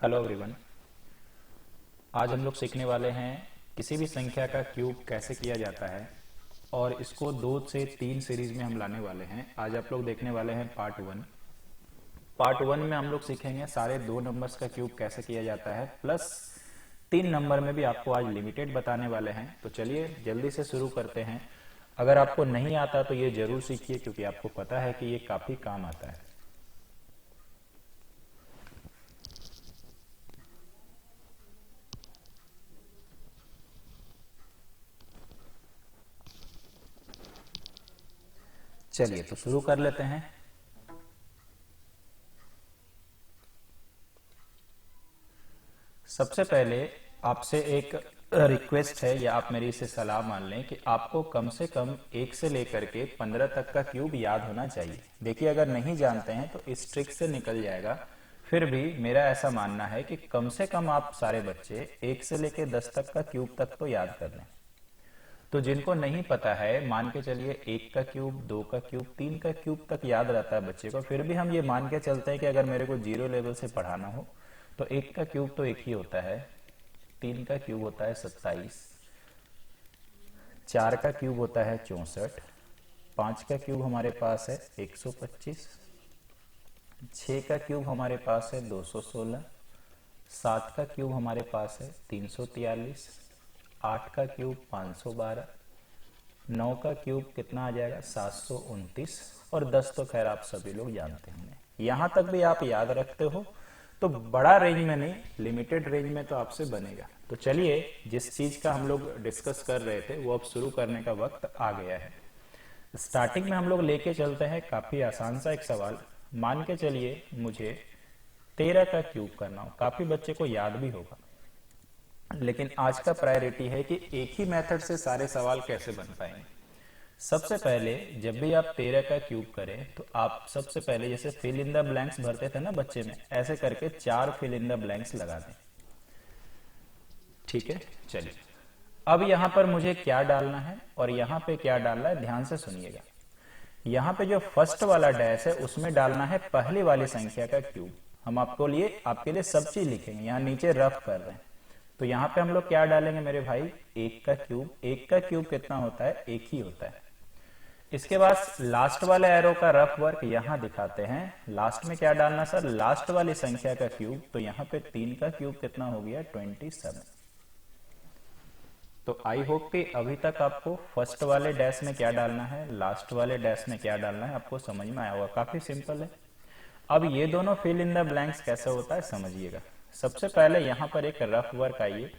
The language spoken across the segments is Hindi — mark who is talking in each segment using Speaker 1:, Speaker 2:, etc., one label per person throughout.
Speaker 1: Hello everyone. आज हम लोग सीखने वाले हैं किसी भी संख्या का क्यूब कैसे किया जाता है और इसको 2 से 3 सीरीज में हम लाने वाले हैं। आज आप लोग देखने वाले हैं पार्ट वन में हम लोग सीखेंगे सारे 2 नंबर्स का क्यूब कैसे किया जाता है, प्लस 3 नंबर में भी आपको आज लिमिटेड बताने वाले हैं। तो चलिए जल्दी से शुरू करते हैं। अगर आपको नहीं आता तो ये जरूर सीखिए, क्योंकि आपको पता है कि ये काफी काम आता है। चलिए तो शुरू कर लेते हैं। सबसे पहले आपसे एक रिक्वेस्ट है, या आप मेरी इसे सलाह मान लें कि आपको कम से कम 1 से लेकर के 15 तक का क्यूब याद होना चाहिए। देखिए, अगर नहीं जानते हैं तो इस ट्रिक से निकल जाएगा। फिर भी मेरा ऐसा मानना है कि कम से कम आप सारे बच्चे 1 से लेकर 10 तक का क्यूब तक तो याद कर लें। तो जिनको नहीं पता है, मान के चलिए 1 का क्यूब, 2 का क्यूब, 3 का क्यूब तक याद रहता है बच्चे को, फिर भी हम ये मान के चलते हैं कि अगर मेरे को 0 लेवल से पढ़ाना हो तो 1 का क्यूब तो 1 ही होता है, 3 का क्यूब होता है 27, 4 का क्यूब होता है 64, 5 का क्यूब हमारे पास है 125, 6 का क्यूब हमारे पास है 216, 7 का क्यूब हमारे पास है 343, 8 का क्यूब 512, 9 का क्यूब कितना आ जाएगा 729, और 10 तो खैर आप सभी लोग जानते होंगे। यहां तक भी आप याद रखते हो तो बड़ा रेंज में नहीं, लिमिटेड रेंज में तो आपसे बनेगा। तो चलिए, जिस चीज का हम लोग डिस्कस कर रहे थे वो अब शुरू करने का वक्त आ गया है। स्टार्टिंग में हम लोग लेके चलते हैं काफी आसान सा एक सवाल। मान के चलिए मुझे 13 का क्यूब करना हो, काफी बच्चे को याद भी होगा, लेकिन आज का प्रायोरिटी है कि एक ही मेथड से सारे सवाल कैसे बन पाएंगे। सबसे पहले जब भी आप 13 का क्यूब करें तो आप सबसे पहले जैसे फिल इन द ब्लैंक्स भरते थे ना बच्चे में, ऐसे करके 4 फिल इन द ब्लैंक्स लगा दें। ठीक है, चलिए अब यहां पर मुझे क्या डालना है और यहां पे क्या डालना है, ध्यान से सुनिएगा। यहां पे जो फर्स्ट वाला डैश है उसमें डालना है पहली वाली संख्या का क्यूब। हम आपके लिए सब चीज लिखेंगे, यहाँ नीचे रफ कर रहे हैं। तो यहाँ पे हम लोग क्या डालेंगे मेरे भाई, 1 का क्यूब। 1 का क्यूब कितना होता है, 1 ही होता है। इसके बाद लास्ट वाले एरो का रफ वर्क यहाँ दिखाते हैं। लास्ट में क्या डालना सर, लास्ट वाली संख्या का क्यूब। तो यहाँ पे 3 का क्यूब कितना हो गया, 27। तो आई होप कि अभी तक आपको फर्स्ट वाले डैश में क्या डालना है, लास्ट वाले डैश में क्या डालना है, आपको समझ में आया होगा। काफी सिंपल है। अब ये दोनों फिल इन द ब्लैंक्स कैसे होता है समझिएगा। सबसे पहले यहाँ पर एक रफ वर्क आइए।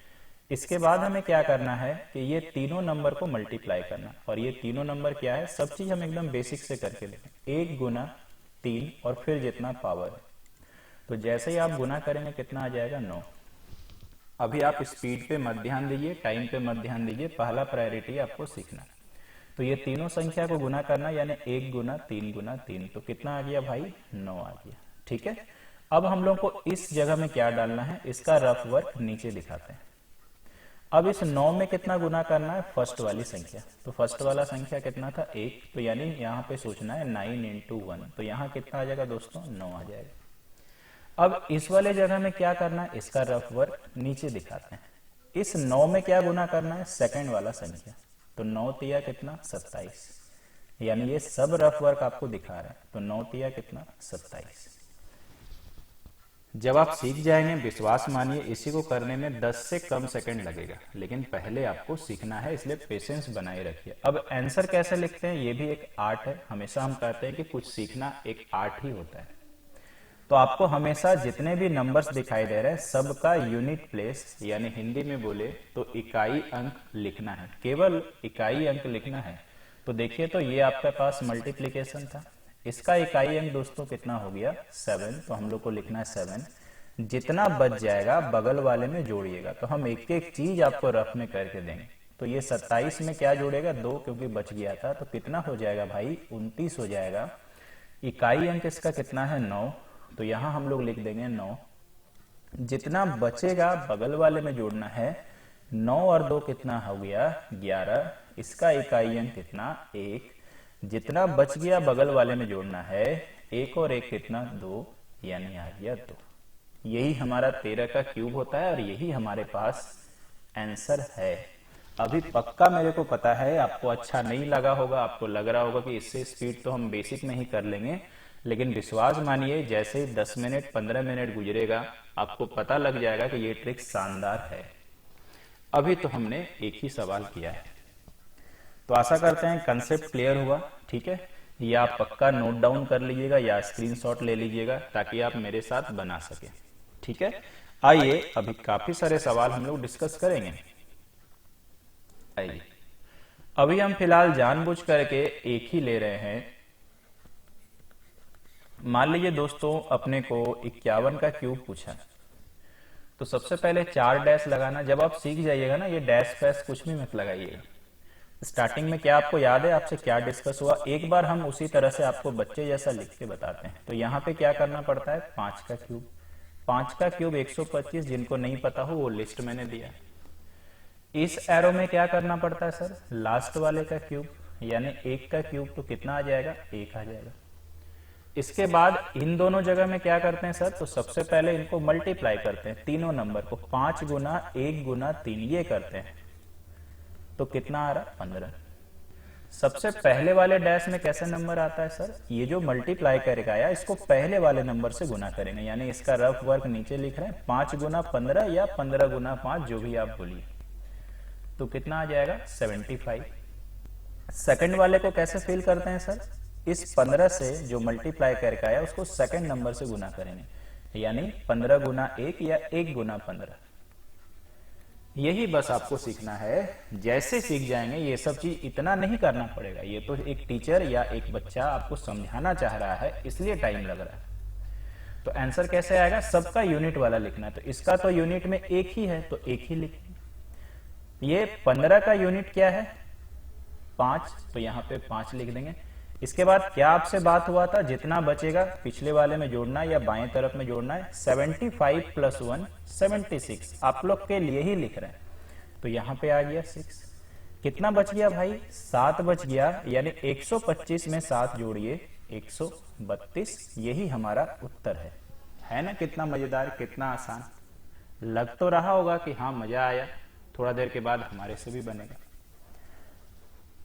Speaker 1: इसके बाद हमें क्या करना है कि ये तीनों नंबर को मल्टीप्लाई करना, और ये तीनों नंबर क्या है, सब चीज हम एकदम बेसिक से करके देखें। 1 गुना 3 और फिर जितना पावर है। तो जैसे ही आप गुना करेंगे कितना आ जाएगा, 9। अभी आप स्पीड पे मत ध्यान दीजिए, टाइम पे मत ध्यान दीजिए, पहला प्रायोरिटी आपको सीखना। तो ये तीनों संख्या को गुना करना, यानी 1 गुना 3 गुना 3, तो कितना आ गया भाई, 9 आ गया। ठीक है, अब हम लोग को इस जगह में क्या डालना है, इसका रफ वर्क नीचे दिखाते हैं। अब इस 9 में कितना गुना करना है, फर्स्ट वाली संख्या। तो फर्स्ट वाला संख्या कितना था, 1, तो यानी यहाँ पे सोचना है 9 इंटू 1। तो यहाँ कितना आ जाएगा दोस्तों, 9 आ जाएगा। अब इस वाले जगह में क्या करना है, इसका रफ वर्क नीचे दिखाते हैं। इस 9 में क्या गुना करना है, सेकंड वाला संख्या। तो 9 तिया कितना, 27, यानी ये सब रफ वर्क आपको दिखा रहा है। तो 9 तिया कितना, 27। जब आप सीख जाएंगे, विश्वास मानिए इसी को करने में 10 से कम सेकंड लगेगा, लेकिन पहले आपको सीखना है, इसलिए पेशेंस बनाए रखिए। अब आंसर कैसे लिखते हैं, ये भी एक आर्ट है। हमेशा हम कहते हैं कि कुछ सीखना एक आर्ट ही होता है। तो आपको हमेशा जितने भी नंबर्स दिखाई दे रहे हैं सबका यूनिट प्लेस, यानी हिंदी में बोले तो इकाई अंक लिखना है, केवल इकाई अंक लिखना है। तो देखिए, तो ये आपके पास मल्टीप्लीकेशन था, इसका इकाई अंक दोस्तों कितना हो गया, 7। तो हम लोग को लिखना है 7। जितना बच जाएगा बगल वाले में जोड़िएगा। तो हम एक एक चीज आपको रफ में करके देंगे। तो ये 27 में क्या जोड़ेगा, 2, क्योंकि बच गया था। तो कितना हो जाएगा भाई, 29 हो जाएगा। इकाई अंक इसका कितना है, 9। तो यहां हम लोग लिख देंगे 9। जितना बचेगा बगल वाले में जोड़ना है। 9 और 2 कितना हो गया, 11। इसका इकाई अंक कितना, 1। जितना बच गया बगल वाले में जोड़ना है, 1 और 1 कितना, 2, यानी आ गया 2। यही हमारा 13 का क्यूब होता है और यही हमारे पास आंसर है। अभी पक्का मेरे को पता है आपको अच्छा नहीं लगा होगा, आपको लग रहा होगा कि इससे स्पीड तो हम बेसिक में ही कर लेंगे, लेकिन विश्वास मानिए जैसे ही 10 मिनट 15 मिनट गुजरेगा आपको पता लग जाएगा कि ये ट्रिक शानदार है। अभी तो हमने एक ही सवाल किया है, तो आशा करते हैं कंसेप्ट क्लियर हुआ। ठीक है, या आप पक्का नोट डाउन कर लीजिएगा या स्क्रीनशॉट ले लीजिएगा ताकि आप मेरे साथ बना सके। ठीक है, आइए अभी काफी सारे सवाल हम लोग डिस्कस करेंगे। आइए अभी हम फिलहाल जानबूझ करके एक ही ले रहे हैं। मान लीजिए दोस्तों अपने को 51 का क्यूब पूछा, तो सबसे पहले 4 डैश लगाना। जब आप सीख जाइएगा ना, ये डैश फैश कुछ भी मत लगाइएगा। स्टार्टिंग में क्या आपको याद है आपसे क्या डिस्कस हुआ, एक बार हम उसी तरह से आपको बच्चे जैसा लिख के बताते हैं। तो यहाँ पे क्या करना पड़ता है, 5 का क्यूब। 5 का क्यूब 125, जिनको नहीं पता हो वो लिस्ट मैंने दिया। इस एरो में क्या करना पड़ता है सर, लास्ट वाले का क्यूब, यानी 1 का क्यूब तो कितना आ जाएगा, 1 आ जाएगा। इसके बाद इन दोनों जगह में क्या करते हैं सर, तो सबसे पहले इनको मल्टीप्लाई करते हैं, तीनों नंबर को 5 गुना 1 गुना 3 ये करते हैं, तो कितना आ रहा, 15। सबसे पहले वाले डैश में कैसा नंबर आता है सर, ये जो मल्टीप्लाई करके आया इसको पहले वाले नंबर से गुना करेंगे, यानी इसका रफ वर्क नीचे लिख रहे हैं, 5 गुना 15 या 15 गुना 5 जो भी आप बोलिए, तो कितना आ जाएगा, 75। सेकंड वाले को कैसे फिल करते हैं सर, इस 15 से जो मल्टीप्लाई करके आया उसको सेकंड नंबर से गुना करेंगे, यानी 15 गुना 1 या 1 गुना 15। यही बस आपको सीखना है। जैसे सीख जाएंगे ये सब चीज इतना नहीं करना पड़ेगा, ये तो एक टीचर या एक बच्चा आपको समझाना चाह रहा है इसलिए टाइम लग रहा है। तो आंसर कैसे आएगा, सबका यूनिट वाला लिखना है, तो इसका तो यूनिट में एक ही है तो एक ही लिखेंगे। ये 15 का यूनिट क्या है, 5, तो यहाँ पे 5 लिख देंगे। इसके बाद क्या आपसे बात हुआ था, जितना बचेगा पिछले वाले में जोड़ना है या बाएं तरफ में जोड़ना है, 75 प्लस 1 76, आप लोग के लिए ही लिख रहे हैं, तो यहाँ पे आ गया 6। कितना बच गया भाई, 7 बच गया, यानी 125 में 7 जोड़िए 132, यही हमारा उत्तर है ना। कितना मजेदार, कितना आसान, लग तो रहा होगा कि हाँ मजा आया, थोड़ा देर के बाद हमारे से भी बनेगा।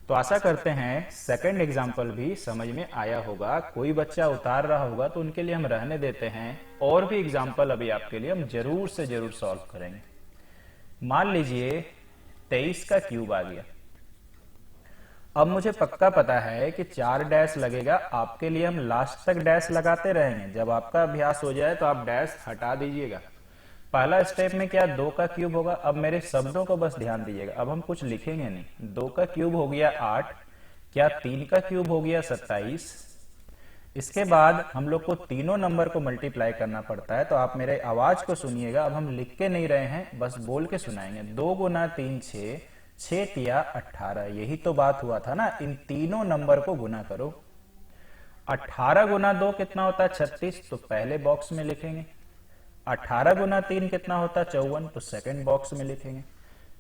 Speaker 1: तो आशा करते हैं सेकंड एग्जाम्पल भी समझ में आया होगा। कोई बच्चा उतार रहा होगा तो उनके लिए हम रहने देते हैं, और भी एग्जाम्पल अभी आपके लिए हम जरूर से जरूर सॉल्व करेंगे। मान लीजिए 23 का क्यूब आ गया। अब मुझे पक्का पता है कि 4 डैश लगेगा, आपके लिए हम लास्ट तक डैश लगाते रहेंगे। जब आपका अभ्यास हो जाए तो आप डैश हटा दीजिएगा। पहला स्टेप में क्या, 2 का क्यूब होगा। अब मेरे शब्दों को बस ध्यान दीजिएगा, अब हम कुछ लिखेंगे नहीं। 2 का क्यूब हो गया 8, क्या 3 का क्यूब हो गया 27। इसके बाद हम लोग को तीनों नंबर को मल्टीप्लाई करना पड़ता है, तो आप मेरे आवाज को सुनिएगा। अब हम लिख के नहीं रहे हैं, बस बोल के सुनाएंगे। 2 गुना 3 6, 6 तिया 18, यही तो बात हुआ था ना। इन तीनों नंबर को गुना करो। 18 गुना 2 कितना होता है, 36, तो पहले बॉक्स में लिखेंगे। 18 गुना 3 कितना होता है, 54, तो सेकंड बॉक्स में लिखेंगे।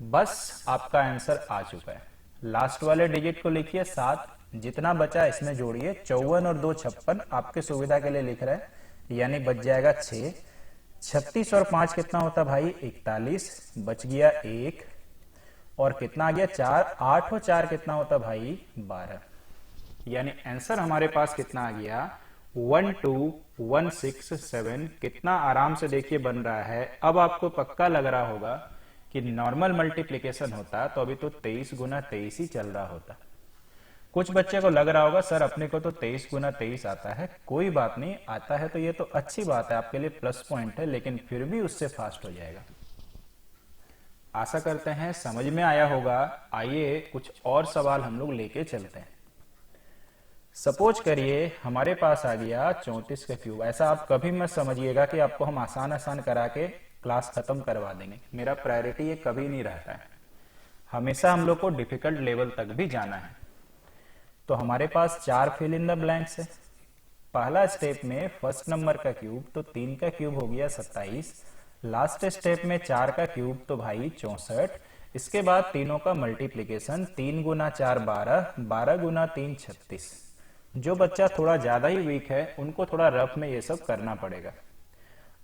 Speaker 1: बस आपका आंसर आ चुका है। लास्ट वाले डिजिट को लिखिए 7, जितना बचा इसमें जोड़िए, 54 और 2 56, आपके सुविधा के लिए लिख रहे हैं, यानी बच जाएगा 6। 36 और 5 कितना होता भाई, 41, बच गया 1, और कितना आ गया 4। 8 और 4 कितना होता भाई, 12, यानी आंसर हमारे पास कितना आ गया, 12167। कितना आराम से देखिए बन रहा है। अब आपको पक्का लग रहा होगा कि नॉर्मल मल्टीप्लिकेशन होता तो अभी तो 23 गुना 23 ही चल रहा होता। कुछ बच्चे को लग रहा होगा सर अपने को तो 23 गुना 23 आता है। कोई बात नहीं, आता है तो ये तो अच्छी बात है, आपके लिए प्लस पॉइंट है, लेकिन फिर भी उससे फास्ट हो जाएगा। आशा करते हैं समझ में आया होगा। आइए कुछ और सवाल हम लोग लेके चलते हैं। सपोज करिए हमारे पास आ गया 34 का क्यूब। ऐसा आप कभी मत समझिएगा कि आपको हम आसान आसान करा के क्लास खत्म करवा देंगे। मेरा प्रायोरिटी ये कभी नहीं रहता है, हमेशा हम लोग को डिफिकल्ट लेवल तक भी जाना है। तो हमारे पास 4 फिल इन द ब्लैंक्स है। पहला स्टेप में फर्स्ट नंबर का क्यूब, तो 3 का क्यूब हो गया 27। लास्ट स्टेप में 4 का क्यूब, तो भाई 64। इसके बाद तीनों का मल्टीप्लीकेशन, 3 गुना 4 12, 12 गुना 3 36। जो बच्चा थोड़ा ज्यादा ही वीक है उनको थोड़ा रफ में ये सब करना पड़ेगा।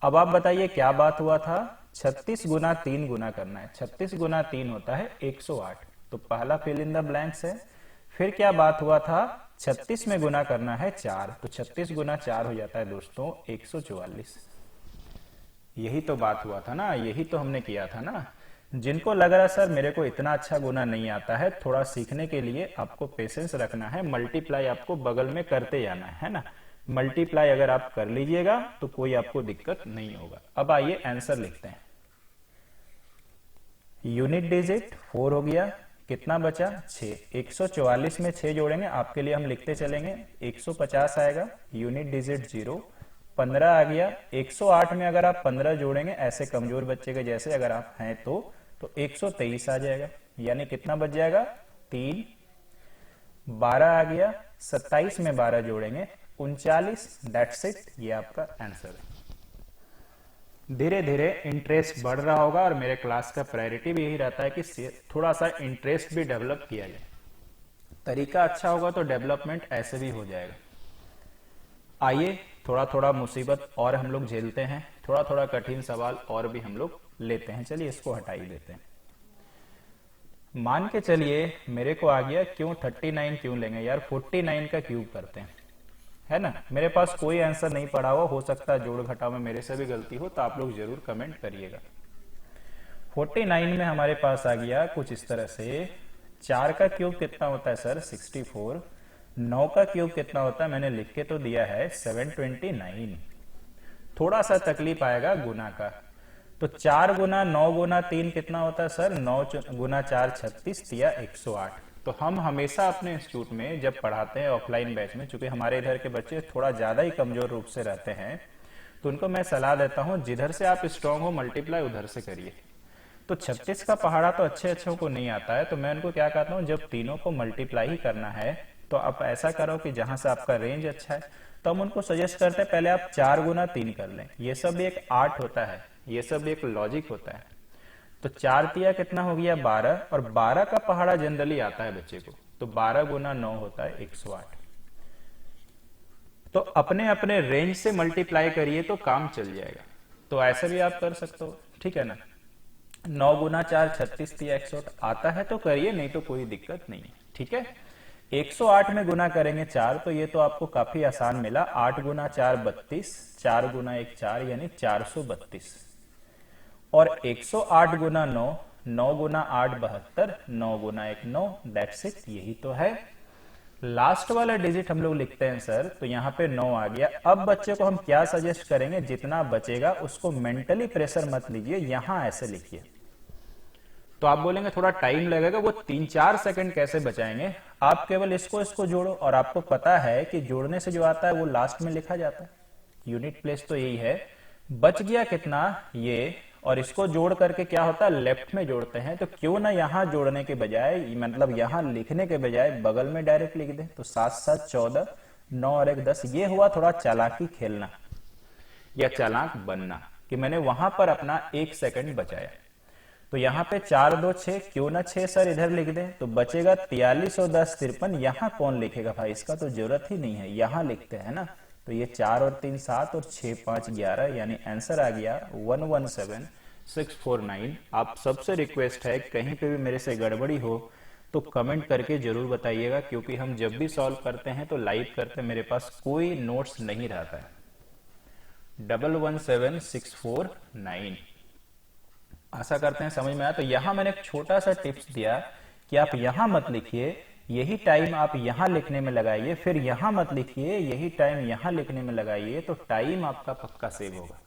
Speaker 1: अब आप बताइए क्या बात हुआ था, 36 गुना 3 गुना करना है, 36 गुना 3 होता है 108, तो पहला फिल इन द ब्लैंक्स है। फिर क्या बात हुआ था, 36 में गुना करना है 4, तो 36 गुना 4 हो जाता है दोस्तों 144। यही तो बात हुआ था ना, यही तो हमने किया था ना। जिनको लग रहा सर मेरे को इतना अच्छा गुना नहीं आता है, थोड़ा सीखने के लिए आपको पेशेंस रखना है, मल्टीप्लाई आपको बगल में करते जाना है ना। मल्टीप्लाई अगर आप कर लीजिएगा तो कोई आपको दिक्कत नहीं होगा। अब आइए आंसर लिखते हैं। यूनिट डिजिट 4 हो गया, कितना बचा 6, 144 में 6 जोड़ेंगे, आपके लिए हम लिखते चलेंगे, 150 आएगा। यूनिट डिजिट 0, 15 आ गया। 108 में अगर आप 15 जोड़ेंगे, ऐसे कमजोर बच्चे के जैसे अगर आप हैं तो 123 आ जाएगा, यानी कितना बच जाएगा 3। 12 आ गया, 27 में 12 जोड़ेंगे 39। दैट्स इट, ये आपका आंसर है। धीरे धीरे इंटरेस्ट बढ़ रहा होगा और मेरे क्लास का प्रायोरिटी भी यही रहता है कि थोड़ा सा इंटरेस्ट भी डेवलप किया जाए। तरीका अच्छा होगा तो डेवलपमेंट ऐसे भी हो जाएगा। आइए थोड़ा थोड़ा मुसीबत और हम लोग झेलते हैं, थोड़ा थोड़ा कठिन सवाल और भी हम लोग लेते हैं। चलिए इसको हटा ही देते हैं। मान के चलिए मेरे को आ गया, क्यों 39 क्यों लेंगे यार, 49 का क्यूब करते हैं, है ना। मेरे पास कोई आंसर नहीं पड़ा हुआ, हो सकता है जोड़ घटाव में मेरे से भी गलती हो, तो आप लोग जरूर कमेंट करिएगा। 49 में हमारे पास आ गया कुछ इस तरह से, 4 का क्यूब कितना होता है सर 64, 9 का क्यूब कितना होता है मैंने लिख के तो दिया है 729। थोड़ा सा तकलीफ आएगा गुना का, तो 4 गुना 9 गुना 3 कितना होता है सर, 9 गुना 4 36 दिया 108। तो हम हमेशा अपने इंस्टीट्यूट में जब पढ़ाते हैं ऑफलाइन बैच में, चूंकि हमारे इधर के बच्चे थोड़ा ज्यादा ही कमजोर रूप से रहते हैं, तो उनको मैं सलाह देता हूं जिधर से आप स्ट्रांग हो मल्टीप्लाई उधर से करिए। तो 36 का पहाड़ा तो अच्छे अच्छों को नहीं आता है, तो मैं उनको क्या कहता हूं, जब तीनों को मल्टीप्लाई ही करना है तो आप ऐसा करो कि जहां से आपका रेंज अच्छा है, तो हम उनको सजेस्ट करते हैं पहले आप 4 गुना 3 कर लें। ये सब एक आर्ट होता है, ये सब एक लॉजिक होता है। तो 4 तिया कितना हो गया 12, और 12 का पहाड़ा जनरली आता है बच्चे को, तो 12 गुना 9 होता है 108। तो अपने अपने रेंज से मल्टीप्लाई करिए तो काम चल जाएगा। तो ऐसे भी आप कर सकते हो, ठीक है ना। 9 गुना 4 36 तिया 108 आता है तो करिए, नहीं तो कोई दिक्कत नहीं है, ठीक है। 108 में गुना करेंगे 4, तो ये तो आपको काफी आसान मिला। 8 गुना 4 32, 4 गुना 1 4, यानी 432। और 108 गुना 9, 9 गुना 8 72, 9 गुना 1 9, दैट्स इट, यही तो है। लास्ट वाला डिजिट हम लोग लिखते हैं सर, तो यहाँ पे 9 आ गया। अब बच्चे को हम क्या सजेस्ट करेंगे, जितना बचेगा उसको मेंटली प्रेशर मत लीजिए, यहां ऐसे लिखिए। तो आप बोलेंगे थोड़ा टाइम लगेगा, वो 3-4 सेकंड कैसे बचाएंगे, आप केवल इसको जोड़ो, और आपको पता है कि जोड़ने से जो आता है वो लास्ट में लिखा जाता है। यूनिट प्लेस तो यही है। बच गया कितना ये, और इसको जोड़ करके क्या होता है लेफ्ट में जोड़ते हैं, तो क्यों ना यहां जोड़ने के बजाय, मतलब यहां लिखने के बजाय बगल में डायरेक्ट लिख दें। तो 7 7 14, 9 और 1 10। ये हुआ थोड़ा चालाकी खेलना या चालाक बनना, कि मैंने वहां पर अपना 1 सेकंड बचाया। तो यहाँ पे 4 2 6, क्यों ना 6 सर इधर लिख दें, तो बचेगा 43 और 10 53। यहाँ कौन लिखेगा भाई, इसका तो जरूरत ही नहीं है, यहाँ लिखते हैं ना। तो ये 4 और 3 7 और 6 5 11, यानी आंसर आ गया 117649। आप सबसे रिक्वेस्ट है कहीं पे भी मेरे से गड़बड़ी हो तो कमेंट करके जरूर बताइएगा, क्योंकि हम जब भी सॉल्व करते हैं तो लाइव करते हैं, मेरे पास कोई नोट्स नहीं रहता है। 117649। आशा करते हैं समझ में आया। तो यहां मैंने एक छोटा सा टिप्स दिया कि आप यहां मत लिखिए, यही टाइम आप यहां लिखने में लगाइए, फिर यहां मत लिखिए, यही टाइम यहां लिखने में लगाइए, तो टाइम आपका पक्का सेव होगा,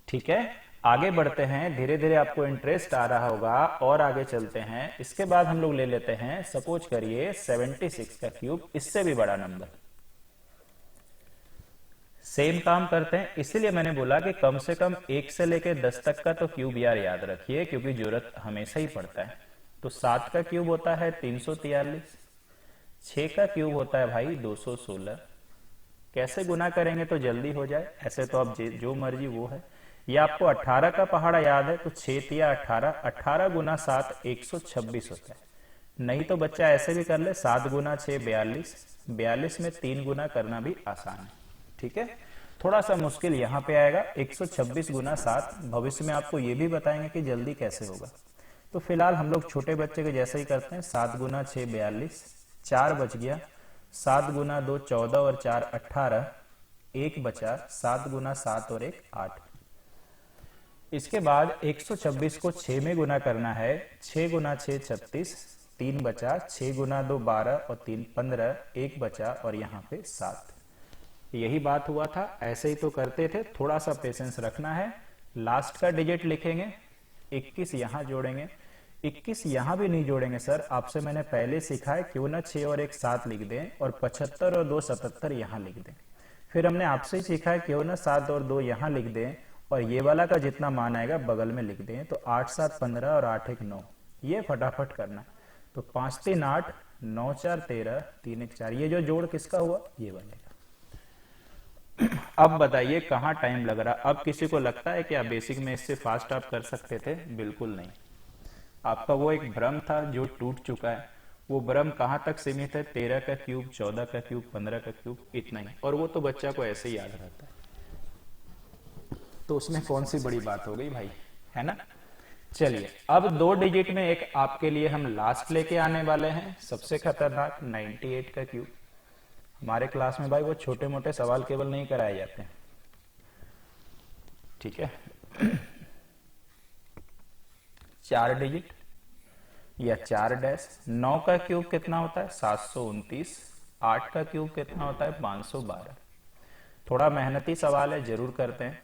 Speaker 1: ठीक है। आगे बढ़ते हैं, धीरे धीरे आपको इंटरेस्ट आ रहा होगा और आगे चलते हैं। इसके बाद हम लोग ले लेते हैं, सपोज करिए 76 का क्यूब, इससे भी बड़ा नंबर। सेम काम करते हैं, इसीलिए मैंने बोला कि कम से कम 1 से लेकर 10 तक का तो क्यूब यार याद रखिए, क्योंकि जरूरत हमेशा ही पड़ता है। तो 7 का क्यूब होता है 343, 6 का क्यूब होता है भाई 216। कैसे गुना करेंगे तो जल्दी हो जाए, ऐसे तो आप जो मर्जी वो है। ये आपको 18 का पहाड़ा याद है, तो 6 तिया 18, 18 गुना 7 126 होता है। नहीं तो बच्चा ऐसे भी कर ले, 7 गुना 6 42, 42 में 3 गुना करना भी आसान है, ठीक है। थोड़ा सा मुश्किल यहाँ पे आएगा, 126 गुना 7। भविष्य में आपको ये भी बताएंगे कि जल्दी कैसे होगा। तो फिलहाल हम लोग छोटे बच्चे के जैसे ही करते हैं। 7 गुना 6 42, 4 बच गया। 7 गुना 2 14 और 4 18, 1 बचा। 7 गुना 7 और 1 8। इसके बाद 126 को 6 में गुना करना है। 6 गुना 6 36, 3 बचा। 6 गुना 2 12 और 3 15, 1 बचा और यहाँ पे 7। यही बात हुआ था, ऐसे ही तो करते थे, थोड़ा सा पेशेंस रखना है। लास्ट का डिजिट लिखेंगे, 21 यहाँ जोड़ेंगे। 21 यहाँ भी नहीं जोड़ेंगे सर, आपसे मैंने पहले सीखा है क्यों ना 6 और 1 7 लिख दें और 75 और 2 77 यहाँ लिख दें। फिर हमने आपसे ही सीखा है क्यों ना 7 और 2 यहाँ लिख दें और ये वाला का जितना मान आएगा बगल में लिख दें। तो 8 7 15 और 8 1 9, ये फटाफट करना। तो 5 3 8, 9 4 13, 3 1 4, ये जो जोड़ किसका हुआ, ये बनेगा। अब बताइए कहाँ टाइम लग रहा। अब किसी को लगता है कि आप बेसिक में इससे फास्ट आप कर सकते थे? बिल्कुल नहीं। आपका वो एक भ्रम था जो टूट चुका है। वो भ्रम कहाँ तक सीमित है? 13 का क्यूब, 14 का क्यूब, 15 का क्यूब, इतना ही। और वो तो बच्चा को ऐसे ही याद रहता है, तो उसमें कौन सी बड़ी बात हो गई भाई, है ना। चलिए अब 2 डिजिट में एक आपके लिए हम लास्ट लेके आने वाले हैं, सबसे खतरनाक 98 का क्यूब। हमारे क्लास में भाई वो छोटे मोटे सवाल केवल नहीं कराए जाते, ठीक है। 4 डिजिट या 4 डैश। 9 का क्यूब कितना होता है? 729। 8 का क्यूब कितना होता है? 512। थोड़ा मेहनती सवाल है, जरूर करते हैं।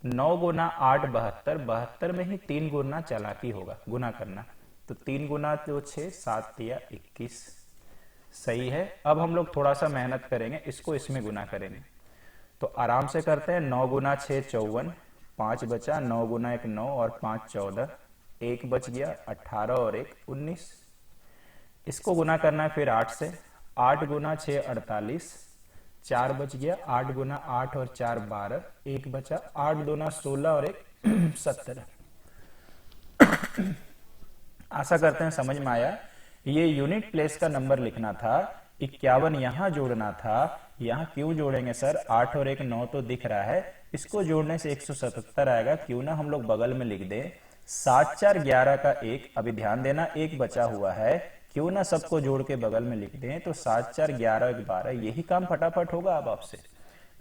Speaker 1: 9 गुना 8 72, 72 में ही 3 गुना चालाकी होगा, गुना करना। तो 3 गुना 2 6, 7 दिया 21, सही है। अब हम लोग थोड़ा सा मेहनत करेंगे, इसको इसमें गुना करेंगे। तो आराम से करते हैं। 9 गुना 6 54, 5 बचा। 9 गुना 1 9 और 5 14, 1 बच गया। 18 और 1 19। इसको गुना करना है फिर 8 से। 8 गुना 6 48, 4 बच गया। 8 गुना 8 और 4 12, 1 बचा। 8 दूना 16 और 1 17। आशा करते हैं समझ में आया। ये यूनिट प्लेस का नंबर लिखना था। 51 यहां जोड़ना था। यहां क्यों जोड़ेंगे सर? 8 और 1 9 तो दिख रहा है, इसको जोड़ने से 177 आएगा। क्यों ना हम लोग बगल में लिख दें 7 4 11 का 1। अभी ध्यान देना, 1 बचा हुआ है, क्यों ना सबको जोड़ के बगल में लिख दें। तो 7 4 11 1 12, यही काम फटाफट होगा अब आपसे।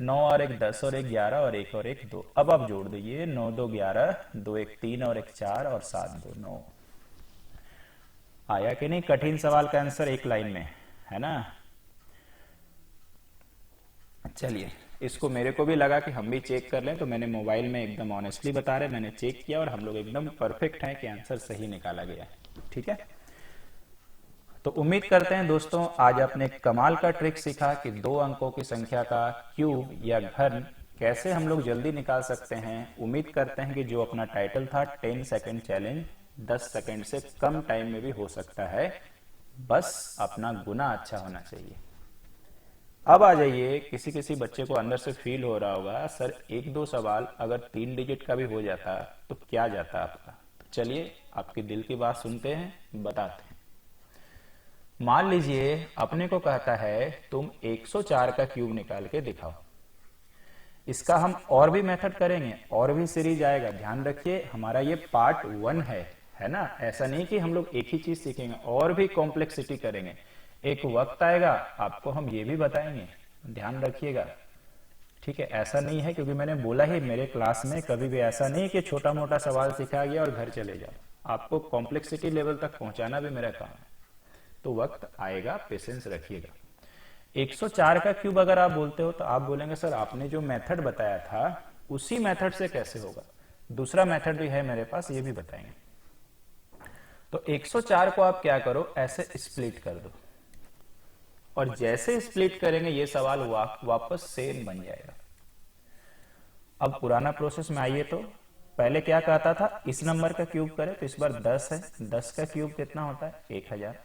Speaker 1: 9 और 1 10 और 1 11 और 1 और 1 2। अब आप जोड़ दो ये 9 2 11, 2 1 3 और 1 4 और 7 2 9। आया कि नहीं? कठिन सवाल का आंसर एक लाइन में, है ना। चलिए इसको मेरे को भी लगा कि हम भी चेक कर लें, तो मैंने मोबाइल में एकदम ऑनेस्टली बता रहे, मैंने चेक किया और हम लोग एकदम परफेक्ट हैं कि आंसर सही निकाला गया, ठीक है। तो उम्मीद करते हैं दोस्तों आज आपने कमाल का ट्रिक सीखा कि 2 अंकों की संख्या का क्यूब या घन कैसे हम लोग जल्दी निकाल सकते हैं। उम्मीद करते हैं कि जो अपना टाइटल था 10 सेकंड चैलेंज, 10 सेकंड से कम टाइम में भी हो सकता है, बस अपना गुना अच्छा होना चाहिए। अब आ जाइए, किसी किसी बच्चे को अंदर से फील हो रहा होगा सर 1-2 सवाल अगर 3 डिजिट का भी हो जाता तो क्या जाता आपका। तो चलिए आपके दिल की बात सुनते हैं, बताते हैं। मान लीजिए अपने को कहता है तुम 104 का क्यूब निकाल के दिखाओ। इसका हम और भी मेथड करेंगे, और भी सीरीज आएगा। ध्यान रखिए हमारा ये पार्ट 1 है ना। ऐसा नहीं कि हम लोग एक ही चीज सीखेंगे, और भी कॉम्प्लेक्सिटी करेंगे। एक वक्त आएगा आपको हम ये भी बताएंगे, ध्यान रखिएगा, ठीक है। ऐसा नहीं है, क्योंकि मैंने बोला ही मेरे क्लास में कभी भी ऐसा नहीं कि छोटा मोटा सवाल सिखा गया और घर चले जाओ। आपको कॉम्प्लेक्सिटी लेवल तक पहुंचाना भी मेरा काम है। तो वक्त आएगा, पेशेंस रखिएगा। 104 का क्यूब अगर आप बोलते हो तो आप बोलेंगे सर आपने जो मेथड बताया था उसी मेथड से कैसे होगा। दूसरा मेथड भी है मेरे पास, ये भी बताएंगे। तो 104 को आप क्या करो, ऐसे स्प्लिट कर दो, और जैसे स्प्लिट करेंगे ये सवाल वापस सेम बन जाएगा। अब पुराना प्रोसेस में आइए। तो पहले क्या कहता था, इस नंबर का क्यूब करें, तो इस बार 10 है, 10 का क्यूब कितना होता है? 1000।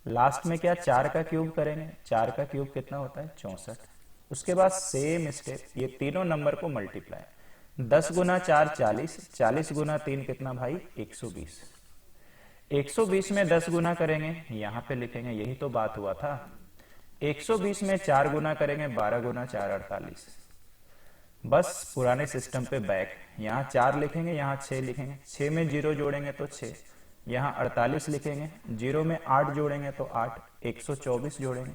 Speaker 1: लास्ट में क्या 4 का क्यूब करेंगे, 4 का क्यूब कितना होता है? 64। उसके बाद सेम स्टेप, ये तीनों नंबर को मल्टीप्लाई। 10 गुना 4 40, 40 गुना 3 कितना भाई? 120। 120 में 10 गुना करेंगे, यहां पे लिखेंगे, यही तो बात हुआ था। 120 में 4 गुना करेंगे, 12 गुना 4 48। बस पुराने सिस्टम पे बैक, यहाँ 4 लिखेंगे, यहाँ 6 लिखेंगे, 6 में 0 जोड़ेंगे तो 6, यहाँ 48 लिखेंगे, 0 में 8 जोड़ेंगे तो 8, 124 जोड़ेंगे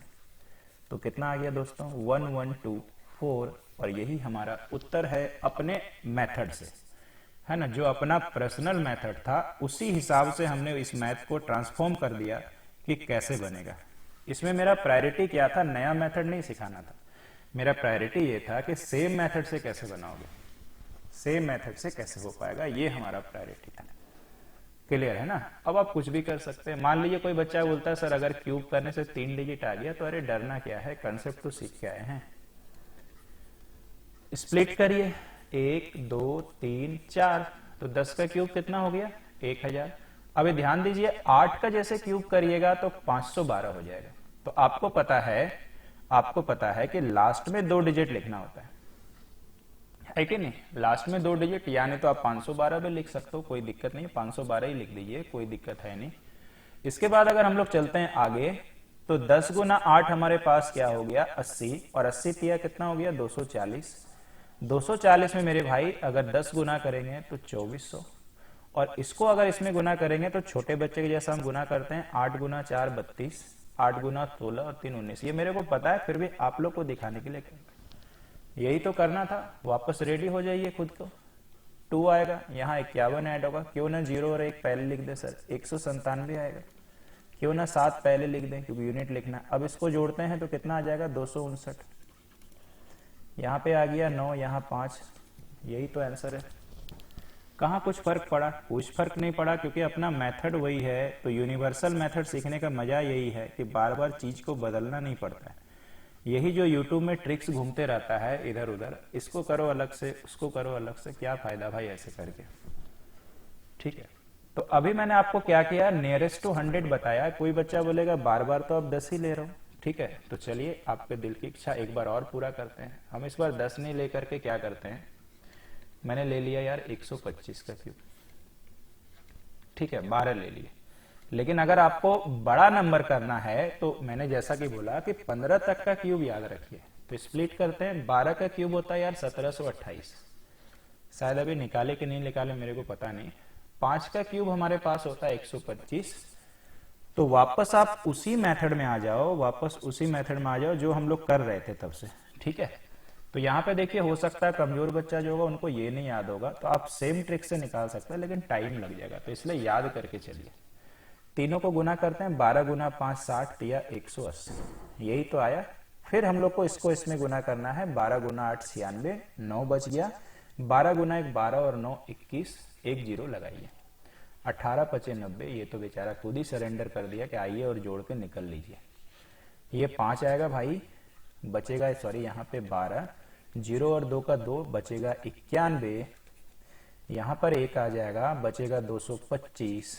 Speaker 1: तो कितना आ गया दोस्तों 1124। और यही हमारा उत्तर है अपने मेथड से, है ना, जो अपना पर्सनल मेथड था उसी हिसाब से हमने इस मैथ को ट्रांसफॉर्म कर दिया कि कैसे बनेगा। इसमें मेरा प्रायोरिटी क्या था, नया मेथड नहीं सिखाना था, मेरा प्रायोरिटी ये था कि सेम मेथड से कैसे बनाओगे, सेम मेथड से कैसे हो पाएगा, ये हमारा प्रायोरिटी था। क्लियर है ना। अब आप कुछ भी कर सकते हैं। मान लीजिए कोई बच्चा बोलता है सर अगर क्यूब करने से 3 डिजिट आ गया, तो अरे डरना क्या है, कंसेप्ट तो सीख के आए हैं। स्प्लिट करिए, 1 2 3 4, तो 10 का क्यूब कितना हो गया 1000। अब ध्यान दीजिए 8 का जैसे क्यूब करिएगा तो 512 हो जाएगा। तो आपको पता है कि लास्ट में 2 डिजिट लिखना होता है कि नहीं, लास्ट में 2 डिजिट, यानी तो आप 512 भी लिख सकते हो, कोई दिक्कत नहीं, 512 ही लिख दीजिए, कोई दिक्कत है नहीं। इसके बाद अगर हम लोग चलते हैं आगे, तो 10 गुना 8 हमारे पास क्या हो गया 80, और 80 तिया कितना हो गया 240। 240 में मेरे भाई अगर 10 गुना करेंगे तो 2400, और इसको अगर इसमें गुना करेंगे तो छोटे बच्चे के जैसा हम गुना करते हैं, 8 गुना 4 32, 8 गुना 16 और 3 19। ये मेरे को पता है, फिर भी आप लोग को दिखाने के लिए यही तो करना था। वापस रेडी हो जाइए खुद को। 2 आएगा, यहाँ 51 ऐड होगा, क्यों ना 0 और 1 पहले लिख दे सर, 197 आएगा, क्यों ना 7 पहले लिख दें क्योंकि यूनिट लिखना। अब इसको जोड़ते हैं तो कितना आ जाएगा 259। यहाँ पे आ गया 9, यहाँ 5, यही तो आंसर है। कहाँ कुछ फर्क पड़ा, कुछ फर्क नहीं पड़ा, क्योंकि अपना मेथड वही है। तो यूनिवर्सल मेथड सीखने का मजा यही है कि बार बार चीज को बदलना नहीं पड़ता है। यही जो यूट्यूब में ट्रिक्स घूमते रहता है इधर उधर, इसको करो अलग से, उसको करो अलग से, क्या फायदा भाई ऐसे करके। ठीक है, तो अभी मैंने आपको क्या किया, नियरेस्ट टू 100 बताया। कोई बच्चा बोलेगा बार बार तो आप 10 ही ले रहे हो, ठीक है, तो चलिए आपके दिल की इच्छा एक बार और पूरा करते हैं। हम इस बार 10 नहीं लेकर के क्या करते हैं, मैंने ले लिया यार 125 का क्यूब, ठीक है, 12 ले लिए। लेकिन अगर आपको बड़ा नंबर करना है तो मैंने जैसा कि बोला कि 15 तक का क्यूब याद रखिए। तो स्प्लिट करते हैं, 12 का क्यूब होता है यार 1728, शायद अभी निकाले कि नहीं निकाले मेरे को पता नहीं। 5 का क्यूब हमारे पास होता है 125। तो वापस आप उसी मेथड में आ जाओ, जो हम लोग कर रहे थे तब से, ठीक है। तो यहाँ पे देखिए, हो सकता है कमजोर बच्चा जो होगा उनको ये नहीं याद होगा, तो आप सेम ट्रिक से निकाल सकते हैं, लेकिन टाइम लग जाएगा, तो इसलिए याद करके चलिए। तीनों को गुना करते हैं, 12 गुना 5 60 या 180, यही तो आया। फिर हम लोग को इसको इसमें गुना करना है, 12 गुना 8 96, 9 बच गया, 12 गुना 1 12 और 9 21, 1 0 लगाइए, 18 पचे 90। ये तो बेचारा खुद ही सरेंडर कर दिया कि आइए और जोड़ के निकल लीजिए। ये 5 आएगा भाई, बचेगा सॉरी यहाँ पे 12, 0 और 2 का 2 बचेगा 91, यहाँ पर 1 आ जाएगा, बचेगा 225,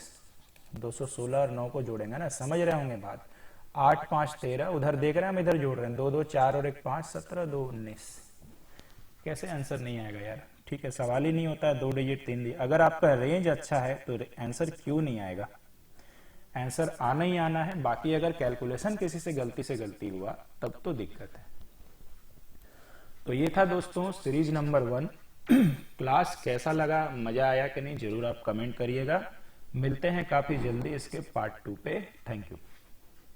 Speaker 1: 216 और 9 को जोड़ेंगे ना, समझ रहे होंगे बात। 8 5 13, उधर देख रहे हैं हम, इधर जोड़ रहे हैं, 2 2 4 और 1 5 17, 2 19। कैसे आंसर नहीं आएगा यार, ठीक है, सवाल ही नहीं होता है 2 डिजिट 3 डिजिट। अगर आपका रेंज अच्छा है तो आंसर क्यों नहीं आएगा, आंसर आना ही आना है। बाकी अगर कैलकुलेशन किसी से गलती हुआ तब तो दिक्कत है। तो ये था दोस्तों सीरीज नंबर 1। क्लास कैसा लगा, मजा आया कि नहीं, जरूर आप कमेंट करिएगा। मिलते हैं काफी जल्दी इसके पार्ट 2 पे। Thank you.